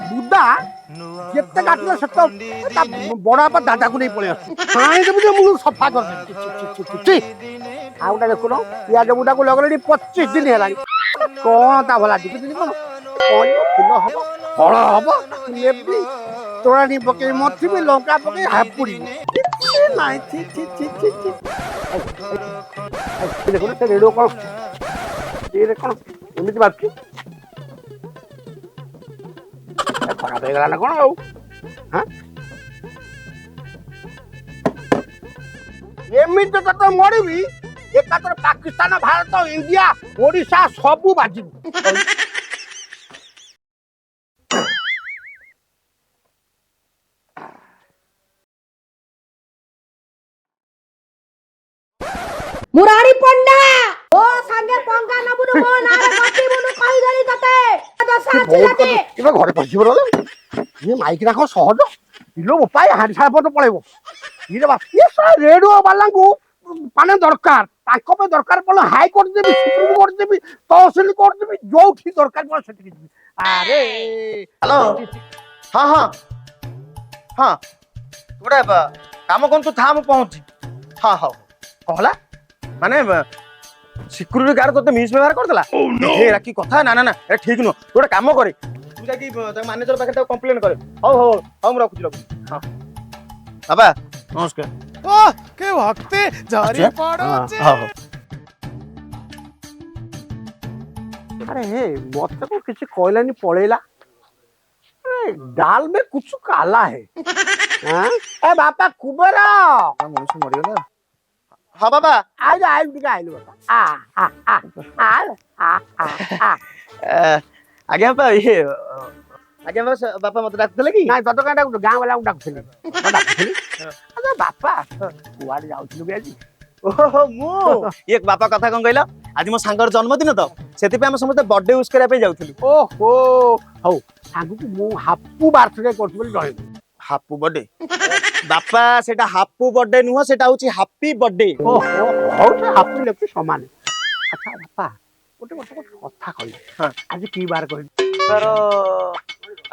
बुदा ଯେତେ କାଟିଲେ ସେତେ ତା ବଡ ବାପା ଦାଦାକୁ ନେଇ ପଳେଇ ଆସୁଛି ଖାଇଦେବୁ ଯେ ମୁଁ ସଫା କରିଦେବି ଆଉ ଗୋଟେ ଦେଖୁନ ପିଆଜ ବୁଟାକୁ ଲଗେଇଲେଣି 25 ଦିନ ହେଲାଣି କଣ ତା ଭଲା ଦିନ କଣ ଫୁଲ ହବ ଫଳ ହବ ନେବି ତୋରାଣି ପକେଇ ମଥିବି ଲଙ୍କା ପକେଇ ହାପୁଡ଼ିବି ଦେଖୁନ ସେ ରେଡିଓ କଣ କଣ ଏମିତି ବାଜୁଛି ଖରାପ ହେଇଗଲା ନା କଣ ଆଉ ଏମିତି ତତେ ମରିବି ଏକାଥରେ ପାକିସ୍ତାନ ଭାରତ ଇଣ୍ଡିଆ ଓଡିଶା ସବୁ ବାଜିବୁ मुरारी पंडा ओ संगे पंगा नबुनु मो नारे गतिबुनु कहि देली तते दशा चिलाते इबे घरे पसिब रे ये माइक ना को सहज इलो उपाय हाडी साळ पत पळेबो इरे बा ये सा रेडियो वालांकू पाने दरकार ताको पे दरकार पड़ो हाई कोर्ट देबी सुप्रीम कोर्ट देबी तहसील कोर्ट देबी जोठी दरकार पड़ो सेठी देबी अरे हेलो हाँ हाँ हाँ गोटे काम कौन तू था मु पहुंची हाँ हाँ कहला माने सिक्यूरिटी गार्ड तो मिस व्यवहार करदेला ए राकी कथा ना ना ना ए ठीक नो गोटे काम करे तू जाकी मैनेजर पाखे कंप्लेन करे हो हो हम रखुची हां बाबा नमस्कार ओह के वक्ते जारी पड़ो हां अरे हे मत को किसी कोयलानी पड़ेला अरे दाल में कुछ काला है हां ए बापा कुबेरा मनुष्य मरियो ना हाँ बाबा आज आज दिखा आइलो बापा आज्ञा बाबा ये आज्ञा बापा मत डाकथले कि नाही तत काटा गां वाला डाकथली अरे बापा कुआड जाउथलु बे आज ओहो मु एक बापा कथा कोन कहला आज मो सांगर जन्मदिन तो सेति पे हम समस्त बर्थडे विश करिया पे जाउथलु ओहो हौ सांगु को मु हापू बर्थडे करथु बोली जणे हापू बर्थडे बापा सेटा हापू बर्थडे नुह सेटा होची हैप्पी बर्थडे ओहो हौ हापू लेके समान अच्छा बापा गोटे कथा कहली हां आज की बार कहली तर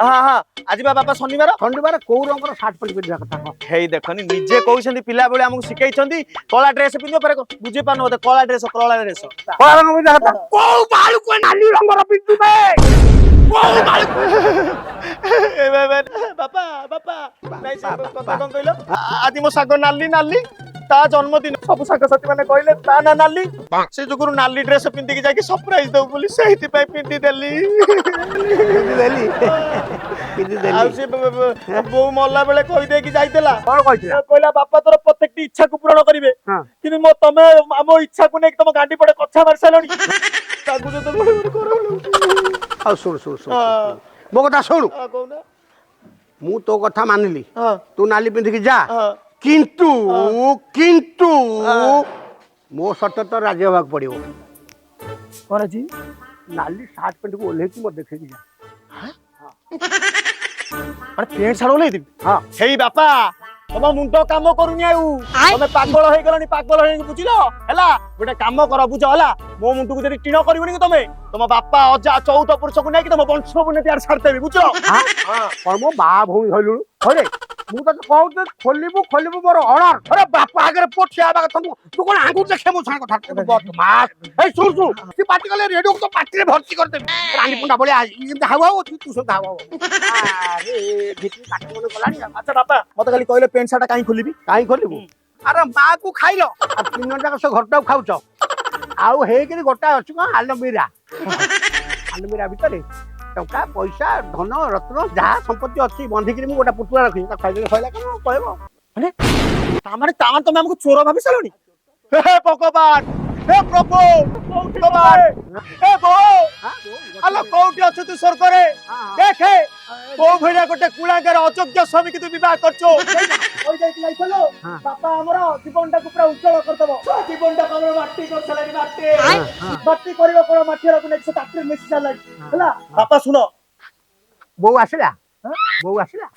हाँ हाँ आज बापा शनिवार शनिवार को रंगर शर्ट पैंट पिंधा कथा हेई देखनी निजे कहउछंदी पिला बेले हमकु सिखाइछंदी कला ड्रेस पिन्नो पर बुझे पानो होते कला ड्रेस कला रंग पिंधा कथा को बालू को नाली रंगर पिंधु बे को बालू ए बापा बापा नहीं से कथा कोन कहलो आज मो सागो नाली नाली ता जन्मदिन सब सागो साथी माने कहले ता ना नाली से जुगुरु नाली ड्रेस पिंधि के जाके सरप्राइज दउ बोली सेहिति पई पिंधि देली आ से बो मल्ला बेले कहि दे कि जाइतेला कोन कहितला कहला बापा तोर प्रत्येकटी इच्छा को पूर्ण करिवे किनि मो तमे हमो इच्छा को ने तम गांडी पड़े कच्छा मार सालणी तागु जो तो बड़े करो आ सुन मो कथा सुन कोना मु तो कथा मानिली हां तू नाली पिंधि के जा किंतु किंतु मो सट तो राजी होबाक पड़िबो कोन जी नाली शर्ट पैंट को ओल्हे की मत देखे जा अरे पेंट छाड़ो ले दी हां हेई बापा तम मुंडो काम करूनी आउ तमे पागल होई गलनी पागल होई बुझिलो हला गोटे काम कर बुझ हला मो मुंडू को जरी टिनो करिवनी कि तमे तम बापा अजा 14 पुरुष को नै कि तम वंश बुने त्यार छाड़तेबी बुझलो हां पर मो बा भूमि होलु होरे मु तो कहू खोलिबू मोर ऑनर अरे बापा आगे पोछिया बा कथा तू कोन आंगुर देखे मो छान कथा बदमाश ए सुन ती पार्टी गले रेडियो को पार्टी रे भर्ती कर दे रानी पुंडा बोले हावा तू सो हावा अरे भितरी काटी मन गलानी अच्छा बापा मत खाली कहले पेंट शर्ट काई खोलिबी काई खोलिबू अरे मां को खाइलो आ 3 घंटा से घरटा खाउछ आउ हे कि गोटा अछि को आलमीरा भीतर टंका पैसा धन रत्न जहाँ संपत्ति अच्छी बंधिक गोटा पुतला रखी खाइले सैला कौन कहबो माने तामाने तमे हमको चोर भाबी सालोनी हे भगवान हे प्रभु भगवान हे बो आलो कोठी अछि तू सरकारे देखे बो भैया गोटे कुलांगर अयोग्य स्वामी की तू विवाह करछो ओइ जाइतिलै चलो बापा हमरो जीवनटा को पूरा उज्जवल कर दबो जीवनटा हमरो माटी कर सलानी माटी करिवो कोन माटी रखु नै से तात्रे मिस सलानी हला बापा सुनो बो आसिला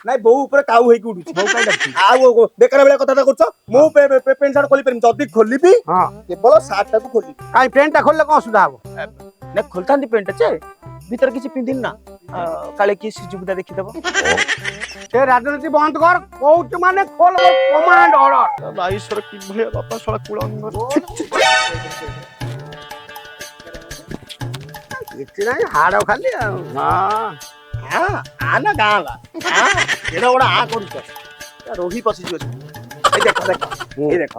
नाइ बो ऊपर काऊ होई के उडुची बो काई डकती आ बेकार बेला कथा करछ मु पेंट शर्ट खोली परम जदी खोलिबी हां केवल शर्ट टा को खोली काई पेंट टा खोलले कोन सुधा हबो ନା ଖୋଲଥାନ୍ତି ପେଣ୍ଟ ଯେ ଭିତରେ କିଛି ପିନ୍ଧିନି ନା କାଳେ କିଏ ସୁବିଧା ଦେଖିଦବ। ସେ ରାଜନୀତି ବନ୍ଦ କର କହୁଛୁ ମାନେ ଖୋଲ କମାଣ୍ଡ ଅର୍ଡର। ବାଇଶର କି ଭଳିଆ ବାପା ଶଳା କୁଳ କିଛି ନାହିଁ ହାଡ ଖାଲି ଆଉ। ଆ ନା ଗାଁ ବା ଏଡ ବଡ ଆ କରୁଛ ରୋହି ପଶିଯିବ। ଏଇ ଦେଖ ଦେଖ ଏଇ ଦେଖ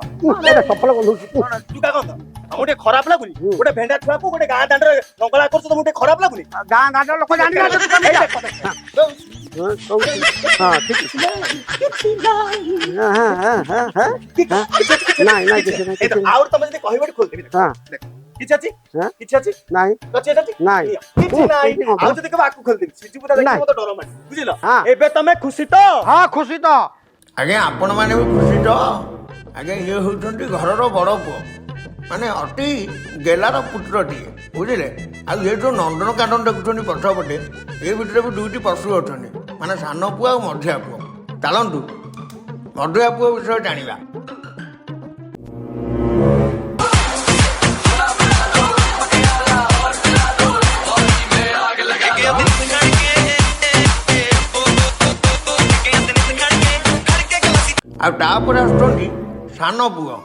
ସଫଳ କରିଦଉଛି ଚୁକା କଣ ଆମକୁ ଟିକେ ଖରାପ ଲାଗୁନି? ଗୋଟେ ଭେଣ୍ଡା ଛୁଆକୁ ଗୋଟେ ଗାଁ ଦାଣ୍ଡରେ ନଙ୍ଗଳା କରୁଛ ତମକୁ ଟିକେ ଖରାପ ଲାଗୁନି? ଗାଁ ଦାଣ୍ଡ ଲୋକ ଜାଣିନାହାନ୍ତି ଏଇ ଦେଖ, ଦେଖ। ନାଇଁ ନାଇଁ କିଛି ନାହିଁ ଏଇ ଦେଖ, ଆଉ ତମେ ଯଦି କହିବ ଏଠି ଖୋଲିଦେବି। ଦେଖ, ଦେଖ। କିଛି ଅଛି କିଛି ଅଛି ନାଇଁ ଅଛି ନାଇଁ କିଛି ନାହିଁ। ଆଉ ଯଦି କହିବ ଆକୁ ଖୋଲିଦେବି ସିଜୁପୁରା ଦେଖି ମତେ ଡର ମାଡେ ବୁଝିଲ। ହଁ। ଏବେ ତମେ ଖୁସି ତ? ହଁ ଖୁସି ତ। ଆଜ୍ଞା ଆପଣମାନେ ବି ଖୁସି ତ? ଆଜ୍ଞା ଇଏ ହେଉଛନ୍ତି ଘରର ବଡ଼ ପୁଅ ମାନେ ଅତି ଗେଲାର ପୁତ୍ରଟିଏ ବୁଝିଲେ। ଆଉ ଇଏ ଯେଉଁ ନନ୍ଦନକାନନ ଦେଖୁଛନ୍ତି ପଛପଟେ ଏ ଭିତରେ ବି ଦୁଇଟି ପଶୁ ଅଛନ୍ତି ମାନେ ସାନ ପୁଅ ଆଉ ମଝିଆ ପୁଅ। ଚାଲନ୍ତୁ ମଝିଆ ପୁଅ ବିଷୟରେ ଜାଣିବା। ଆଉ ତାପରେ ଆସୁଛନ୍ତି ସାନ ପୁଅ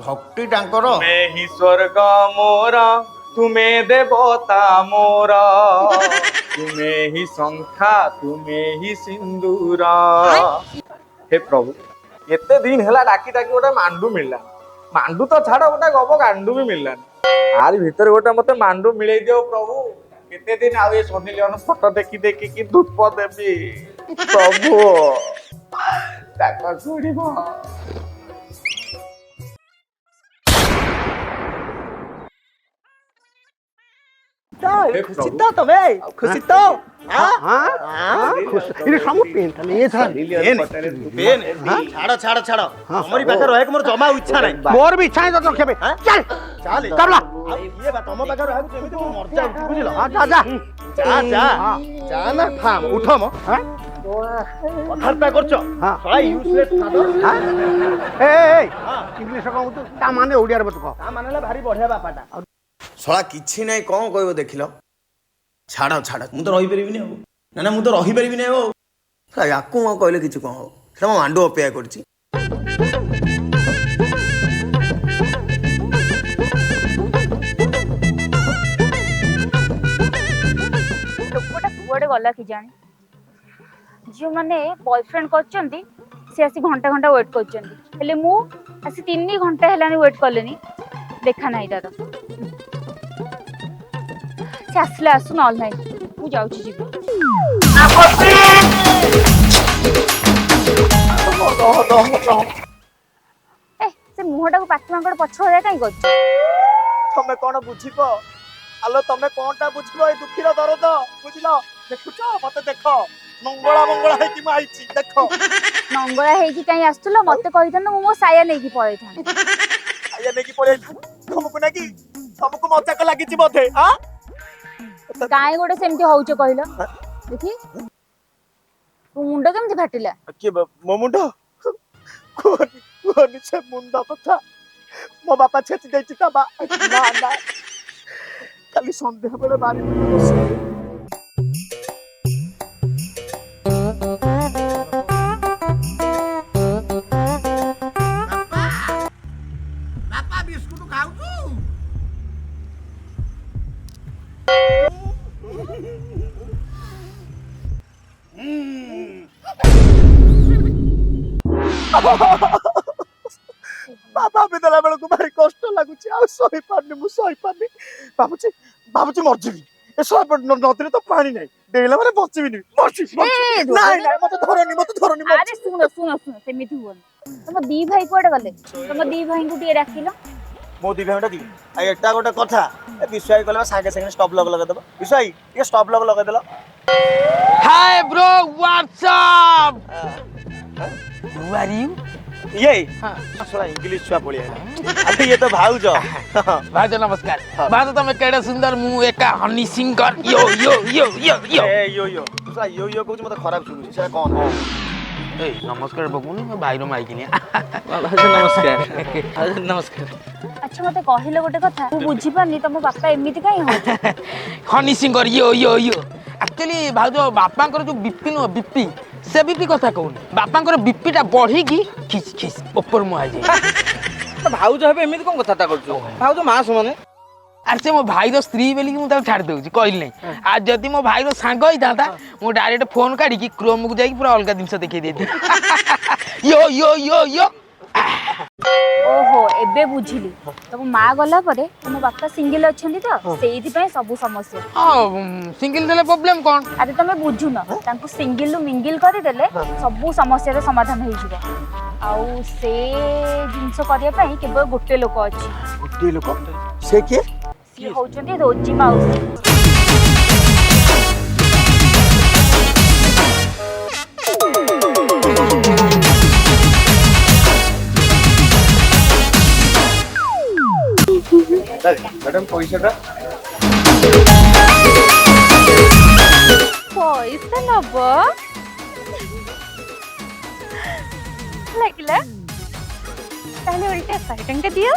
ଭକ୍ତି ତାଙ୍କର। ତୁମେ ହିଁ ସ୍वर्ग मोर तुमे देवता मोर तुमे ही शंखा तुमे ही सिंदूर। हे प्रभु एते दिन हैला डाकी डाकी गोटे मांडू मिलला। मांडू तो छाड़ गोटे गप गांडू भी मिलला। आर भीतर गोटे मते मांडू मिले दियो प्रभु। केते दिन आ ये सोनी लियोन फोटो देखी देखी कि धूप देबी प्रभु ताका छोड़ीबो। खुशी तो तमे खुशी तो ఇది సము పెంట నే సార్ ଛାଡ ଛାଡ ଛାଡ ତମରି ପାଖରେ ରହିବାକୁ ମୋର ଜମା ଇଚ୍ଛା ନାହିଁ। ମୋର ବି ଇଚ୍ଛା ନାହିଁ ତ ଖେବେ ଚାଲ ଚାଲେ ଚାଲ ଆଉ ଇଏ ବା ତମ ପାଖରେ ରହିବାକୁ ଯେମିତି ମୁଁ ମର ଯାଉଛି ବୁଝିଲ। ଯା ଯା ଯା ଯା ଯା ନା ଥାମ ଉଠ ମ କଥାବାର୍ତ୍ତା କରୁଛ ଶଳା ୟୁଜଲେସ୍ ଫାଦର। ଏ ଇଂଲିଶ କହୁଛୁ ତା ମାନେ ଓଡ଼ିଆରେ ବତ କହ। ତା ମାନେ ହେଲା ଭାରି ବଢିଆ ବାପାଟା। ଶଳା କିଛି ନାହିଁ କ'ଣ କହିବ ଦେଖିଲ। ଛାଡ଼ ଛାଡ଼ ମୁଁ ତ ରହିପାରିବିନି ଆଉ ନା ମୁଁ ତ ରହିପାରିବିନି ଆଉ। ଶଳା ୟାକୁ ମୁଁ କହିଲେ କିଛି କ'ଣ ହବ। ସେଟା ମୋ ମାଣ୍ଡୁ ଅପେକ୍ଷା କରିଛି। ଲୋକଟା କୁଆଡେ ଗଲା କି ଜାଣି। ଯେଉଁମାନେ ବୟଫ୍ରେଣ୍ଡ କରିଛନ୍ତି ସେ ଆସି ଘଣ୍ଟା ଘଣ୍ଟା ୱେଟ୍ କରିଛନ୍ତି ହେଲେ ମୁଁ ଆସି 3 ଘଣ୍ଟା ହେଲାଣି ୱେଟ୍ କଲେନି ଦେଖା ନାହିଁ ତାର। ସେ ଆସିଲେ ଆସୁ ନହେଲେ ନାହିଁ ମୁଁ ଯାଉଛି ଯିବି। ସେ ମୁହଁଟାକୁ ପାତି ମାଙ୍କଡ ପଛ ଭଳିଆ କାଇଁ କରୁଛି? ତମେ କଣ ବୁଝିବ ଆଲୋ ତମେ କଣଟା ବୁଝିବ ଏଇ ଦୁଃଖୀର ଦରଦ ବୁଝିଲ। ଦେଖୁଛ ମତେ ଦେଖ ମଙ୍ଗଳା ମଙ୍ଗଳା ହେଇକି ମୁଁ ଆଇଛି ଦେଖ। ନଙ୍ଗଳା ହେଇକି କାଇଁ ଆସୁଥିଲ? ମତେ କହିଥାନ୍ତ ମୁଁ ମୋ ସାୟା ନେଇକି ପଳେଇଥାନ୍ତି। ସାୟା ନେଇକି ପଳେଇଥାନ୍ତି ତମକୁ ନାକି ତମକୁ ମଜାକ ଲାଗିଛି ବୋଧେ। କାଇଁ ଗୋଟେ ସେମିତି ହଉଛ କହିଲ ଦେଖି। ମୁଣ୍ଡ କେମିତି ଫାଟିଲା? କିଏ ମୋ ମୁଣ୍ଡ କୁହନି କୁହନି ସେ ମୁଣ୍ଡ କଥା। ମୋ ବାପା ଛେଚି ଦେଇଛି ତା ନା ନା କାଲି ସନ୍ଧ୍ୟା ବେଳେ ବାରି ବସି ବାପା ବିସ୍କୁଟ ଖାଉଛୁ? ବାପା ବି ଦେଲା ବେଳକୁ ଭାରି କଷ୍ଟ ଲାଗୁଛି ଆଉ ସହିପାରୁନି ମୁଁ ସହିପାରୁନି। ଭାବୁଛି ଭାବୁଛି ମରିଯିବି। ଏ ନଦୀରେ ତ ପାଣି ନାହିଁ ଡେଇଁଲା ମାନେ ବଞ୍ଚିବିନି। ନାଇଁ ନାଇଁ ମତେ ଧରନି ମତେ ଧରନି। ଆରେ ଶୁଣ ଶୁଣ ଶୁଣ ସେମିତି ହୁଅନି। ତମ ଦି ଭାଇ କୁଆଡେ ଗଲେ? ତମ ଦି ଭାଇଙ୍କୁ ଟିକେ ଡାକିଲ। ମୋ ଦି ଭାଇ ଡାକିଲି ଆଉ ଏଟା ଗୋଟେ କଥା। ଏ ବିଶ୍ୱାଇ କଲେ ସାଙ୍ଗେ ସାଙ୍ଗେ ଷ୍ଟପ୍ ଲକ୍ ଲଗେଇଦବ। ବିଶ୍ୱାଇ ଟିକେ ଷ୍ଟପ୍ ଲକ୍ ଲଗେଇଦେଲ। Hi bro what's up who are you ये थोड़ा इंग्लिश छुआ पड़िया अरे ये तो भाउज भाई नमस्कार भाई तुम केडे सुंदर मु एका हनी सिंगर यो यो यो यो यो ए यो यो कहू मते खराब सुनु से कौन ए नमस्कार बबुनी मैं भाईर माइकिनी नमस्कार नमस्कार अच्छा मते कहिलो गोटे कथा तू बुझी पानी तम बापा एमिति काई हो हनी सिंगर यो यो यो एक्चुअली भाउज बापांकर जो बीपी नो बीपी से बीपी कथा कहूनी बापांकर बीपीटा बढ़ी की खिस खिस ऊपर मुहा जाए भाउज हेबे एमिति कोन कथाटा करछु भाउज मास माने आर से मो भाईर स्त्री बेली कि मु ताको छाड़ दउची कहली नै आ जदी मो भाईर सांग होई थाता मु डायरेक्ट फोन काढी कि क्रोम को जाई पूरा अलगा जिंस देखै देती यो यो यो यो ओहो एबे बुझिली तम मां गला परे तम बापा सिंगल अछंती तो सेइथि पय सब समस्या सिंगल देले प्रॉब्लम कोन अरे तमे बुझु न तांको सिंगल लु मिंगल करि देले सब समस्या रे समाधान होई जिवो आउ से जिंस करिया पय केवल गोटे लोक अछि गोटे लोक से के सी होचंती रोजी माउसी मैडम पैसाटा पैसा नब लगिला ताहले उल्टा 100 टंका दियो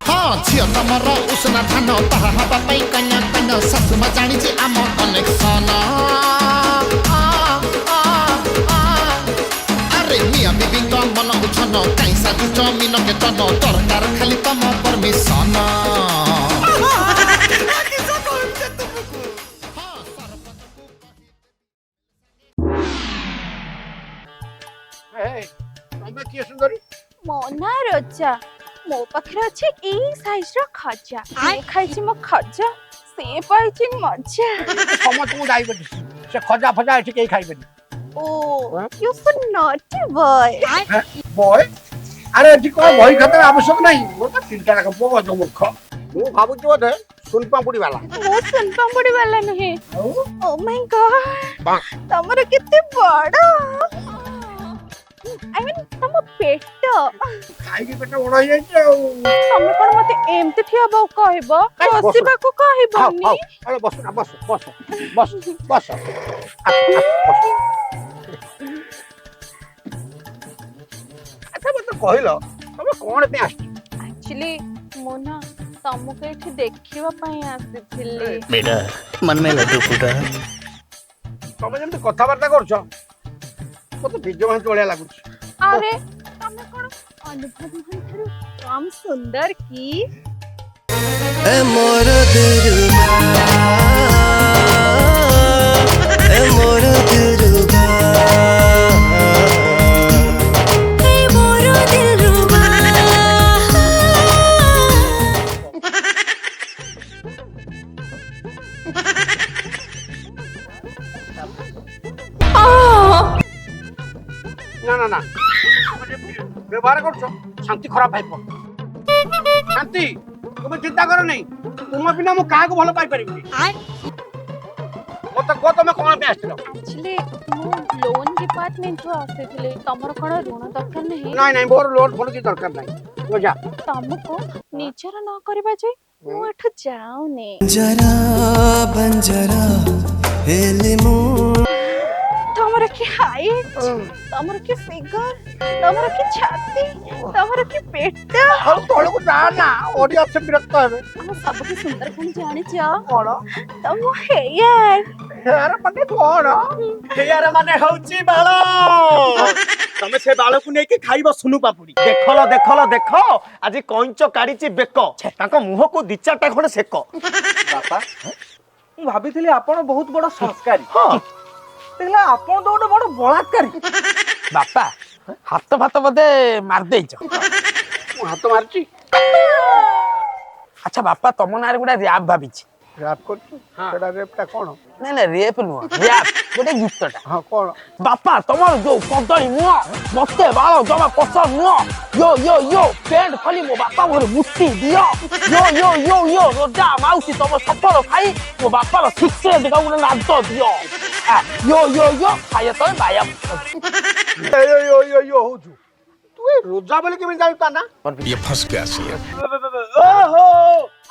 हाँ झियो तमर उसना धान ताहा हवा पाई कन्या कन्या ससुमा जानिछि आम कनेक्शन अरे मिया बीबी का मन उछन काई साधु जमीन के तन दरकार खाली तम परमिशन तमे किए सुंदरी मोना रजा मो पाखरे अछि ए साइज रो खजा आ खाइछि मो खजा से पाइछि मजा समत को डायबिटीज से खजा फजा एठी के खाइबेनी ओ you so naughty boy boy अरे एठी को भई खतर आवश्यक नहीं मोर तो चिंता लग बो जो मुख मु भाबु जो दे सुनपा पुडी वाला मो सुनपामुड़ी वाला नहीं ओ माय गॉड तमरो किते बड़ा आई मीन तम पेट खाई के पेट बड़ होई जाई तमे कोन मते एमते ठियाबो कहबो बसिबा को कहबोनी अरे बस ना बस बस बस बस अच्छा मत कहलो तमे कोन पे आछि एक्चुअली मोना तमको एठी देखिबा पई आसीथिले बेटा मन में लड्डू फूटा तमे जेम कथा बार्ता करछो मते वीडियो में चोलिया लागु अरे तमे कोन अनुभव हंथरु कम सुंदर की ए मोर दिलवा ए मोर दिलवा ए मोर दिलवा ना ना ना व्यवहार करछो शांति खराब भाई शांति तुम चिंता करो नहीं तुम बिना मु काहा को भलो पाई परिबी मत को तुम कोन पे आछलो एक्चुअली मो लोन डिपार्टमेंट रो आसीथिले तमर कोन ऋण दरकार नहीं नहीं नहीं मोर लोन फोन की दरकार नहीं हो जा तमको निचर न करबा जे मु एठु जाउने जरा बंजरा हेले मु तमर की हाइट तमर की फिगर तमर की छाती तमर की पेट हम तोड़ को जा ना ऑडियंस से विरक्त है हम सब के सुंदर कोन जानि छ कोन तम हेयर यार मने कोन यार माने होची बाळ तमे से बाळ को नेकी खाइबो सुनु पापुडी देखलो देखो आज कइंच काढीची बेको ताको मुह को दि चारटा खडे सेको बापा मु भाबिथिली आपण बहुत बड़ संस्कारी हां देखला आपण तो गोटे बड़ बलात्कारी बापा हाथ फात बदे मार देइछ हाथ मारची अच्छा बापा तुम ना गोटे रैप भाभी रैप कर सेडा रैपटा कोन नहीं नहीं रेप नुह रैप गोटे गीतटा हां कोन बापा तुमर जो कदली नुह मते बाल जमा पसंद नुह यो यो यो पेंट खाली मो बापा मोर मुट्ठी दियो यो यो यो यो रोजा माउसी तुम सफल खाई मो बापा रो शिक्षे देखा गोटे नाच दियो यो यो यो खाए तो बाया यो हो तू ए रोजा बोले के मैं जानता ना ये फंस गया सी ओहो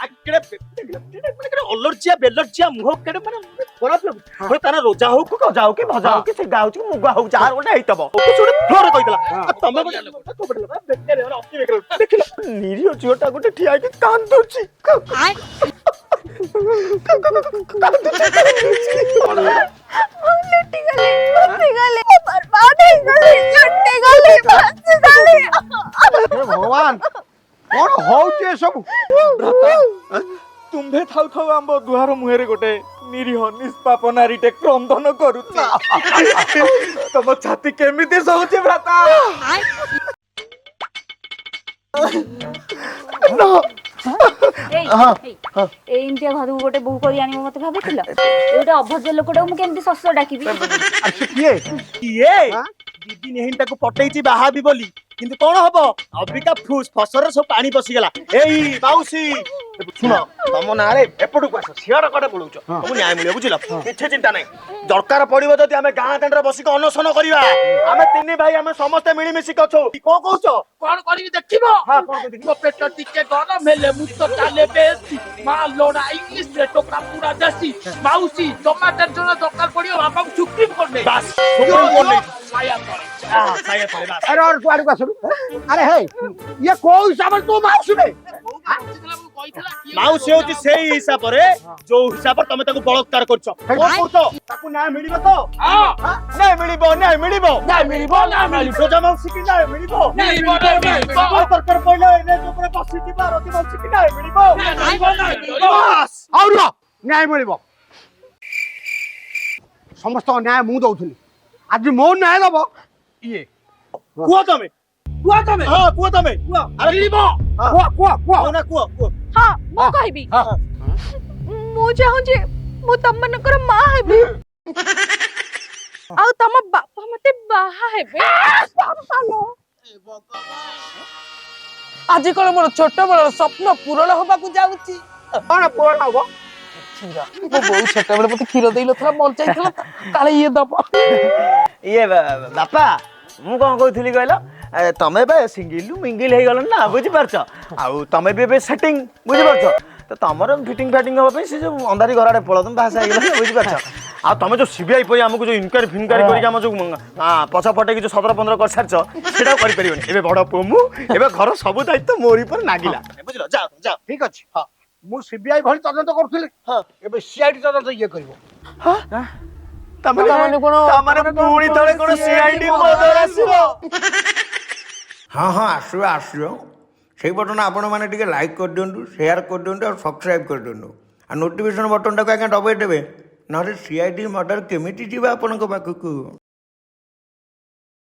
आकड़े देखले अलर्जिया बेलर्जिया मुह केडे माने ବଡ ପୁଅ ତାର ରୋଜା ହଉ କି ଗଜା ହଉ କି ଭଜା ହଉ କି ସିଗା ହଉ କି ମୁଗ ହଉ ଯାହାର ଗୋଟେ ହେଇଥିବ ଗୋଟେ ଫ୍ଲୋରେ କହିଦେଲା ତମେ ଦେଖିଲ ନିରୀହ ଝିଅଟା ଗୋଟେ ଠିଆ ହେଇକି କାନ୍ଦୁଛି ଭଗବାନ କଣ ହଉଛି ଏସବୁ? ତୁମ୍ଭେ ଥାଉ ଥାଉ ଆମ୍ବ ଦୁଆର ମୁହଁରେ ଗୋଟେ ନିରୀହ ନିଷ୍ପାପ ନାରୀଟେ କ୍ରନ୍ଦନ କରୁଛି ତମ ଛାତି କେମିତି ସହୁଛି ଭ୍ରାତା? ଏମିତିଆ ଘରକୁ ଗୋଟେ ବୋହୁ କରି ଆଣିବ ମତେ ଭାବିଥିଲ? ଗୋଟେ ଅଭଦ୍ର ଲୋକଟାକୁ ମୁଁ କେମିତି ଶଶୁର ଡାକିବି? କିଏ କିଏ ଦିଦି ନେହି ତାକୁ ପଟେଇଛି ବାହାବି ବୋଲି କିନ୍ତୁ କଣ ହବ ଅବିକା ଫୁସ୍ ଫସରରେ ସବୁ ପାଣି ପଶିଗଲା। ଏଇ ମାଉସୀ ଶୁଣ ତମ ନାଁରେ ଏପଟକୁ ଆସ ସିଆଡ କଡେ ପଳଉଛ ତମକୁ ନ୍ୟାୟ ମିଳିବ ବୁଝିଲ କିଛି ଚିନ୍ତା ନାହିଁ ଦରକାର ପଡିବ ଯଦି ଆମେ ଗାଁ ଦାଣ୍ଡରେ ବସିକି ଅନଶନ କରିବା ଆମେ ତିନି ଭାଇ ଆମେ ସମସ୍ତେ ମିଳିମିଶିକି ଅଛୁ କଣ କହୁଛ? କଣ କରିବି ଦେଖିବ ମୋ ପେଟ ଟିକେ ଗରମ ହେଲେ ମୁଁ ତ ଚାଲେ ବେଶୀ ମା ଲୋଡା ଇଂଲିଶରେ ଟୋକା ପୁରା ଦେଶୀ ମାଉସୀ ଜମା ଟେନସନ ଦରକାର ପଡିବ ବାପାକୁ ସୁପ୍ରିମ କୋର୍ଟ ନେଇ ବାସ୍ ସୁପ୍ରିମ କୋର୍ଟ ନେଇ ସାୟା ତଳେ ସାୟା ତଳେ ବାସ୍ ଆରେ ତୁ ଆଡକୁ ଆସୁ ଆରେ ହେ ଇଏ କୋଉ ହିସାବରେ ତୁ ମାଉସୀ ବେ ମାଉସୀ ହଉଛି ସେଇ ହିସାବରେ ଯୋଉ ହିସାବରେ ତମେ ତାକୁ ବଳାତ୍କାର କରୁଛ କଣ କରୁଛ ତାକୁ ନ୍ୟାୟ ମିଳିବ ତ? ନ୍ୟାୟ ମିଳିବ ନ୍ୟାୟ ମିଳିବ ରୋଜା ମାଉସୀ କି ନ୍ୟାୟ ମିଳିବ ଦରକାର ପଇଲେ ଉପରେ ବସିଯିବା ରତି ମାଉସୀ କି ନ୍ୟାୟ ମିଳିବ ବାସ୍ ଆଉ ରୁହ ନ୍ୟାୟ ମିଳିବ ସମସ୍ତଙ୍କ ନ୍ୟାୟ ମୁଁ ଦଉଥିଲି ଆଜି ମୋ ନ୍ୟାୟ ଦବ ଇଏ କୁହ ତମେ କୁହ ତମେ ହଁ କୁହ ତମେ ଆରେ ମିଳିବ କୁହ ନା କୁହ କୁହ ହଁ ମୁଁ କହିବି ମୁଁ ଚାହୁଁଛି ମୁଁ ତମମାନଙ୍କର ମା ହେବି ଆଉ ତମ ବାପା ମତେ ବାହା ହେବେ ଆଜି କଣ ମୋର ଛୋଟ ବେଳର ସ୍ୱପ୍ନ ପୂରଣ ହବାକୁ ଯାଉଛି କଣ ପୂରଣ ହବ? କ୍ଷୀର ମୋ ବୋଉ ଛୋଟବେଳେ ମତେ କ୍ଷୀର ଦେଇନଥିଲା ବଞ୍ଚାଇଥିଲା କାଳେ ଇଏ ଦବ ଇଏ ବାପା ମୁଁ କଣ କହୁଥିଲି କହିଲ ତମେ ଏବେ ସିଙ୍ଗିଲ ମିଙ୍ଗିଲ ହେଇଗଲଣି ନା ବୁଝିପାରୁଛ ଆଉ ତମେ ବି ଏବେ ସେଟିଂ ବୁଝିପାରୁଛ ତ ତମର ଫିଟିଂ ଫାଟିଂ ହବା ପାଇଁ ସେ ଯୋଉ ଅନ୍ଧାରୀ ଘର ଆଡେ ପଳ ତମେ ଭାଷା ହେଇଗଲା ବୁଝିପାରୁଛ ଆଉ ତମେ ଯୋଉ ସିବିଆଇ ପଇ ଆମକୁ ଯୋଉ ଇନକ୍ୱାରି ଫିନକ୍ୱାରି କରିକି ଆମ ଯୋଉ ପଛ ପଟେଇକି ଯୋଉ 17-15 କରିସାରିଛ ସେଟା କରିପାରିବନି ଏବେ ବଡ ପୁଅ ମୁଁ ଏବେ ଘର ସବୁ ଦାୟିତ୍ୱ ମୋରି ଉପରେ ନାଗିଲା ବୁଝିଲ ଯାଅ ଯାଅ ଠିକ ଅଛି ହଁ ମୁଁ ସିବିଆଇ ଭଳି ତଦନ୍ତ କରୁଥିଲି ହଁ ଏବେ ସିଆଇଡି ତଦନ୍ତ ଇଏ କରିବ ତାମାନେ ପୁଣି ଥରେ କଣ ସିଆଇଡି ବଦଳ ଆସିବ ହଁ ହଁ ଆସିବ ଆସିବ ସେଇ ବଟନ୍ ଆପଣମାନେ ଟିକେ ଲାଇକ୍ କରିଦିଅନ୍ତୁ ସେୟାର କରିଦିଅନ୍ତୁ ଆଉ ସବସ୍କ୍ରାଇବ୍ କରିଦିଅନ୍ତୁ ଆଉ ନୋଟିଫିକେସନ୍ ବଟନ୍ଟାକୁ ଆଜ୍ଞା ଦବାଇ ଦେବେ ନହେଲେ ସିଆଇଡି ମର୍ଡର କେମିତି ଯିବ ଆପଣଙ୍କ ପାଖକୁ।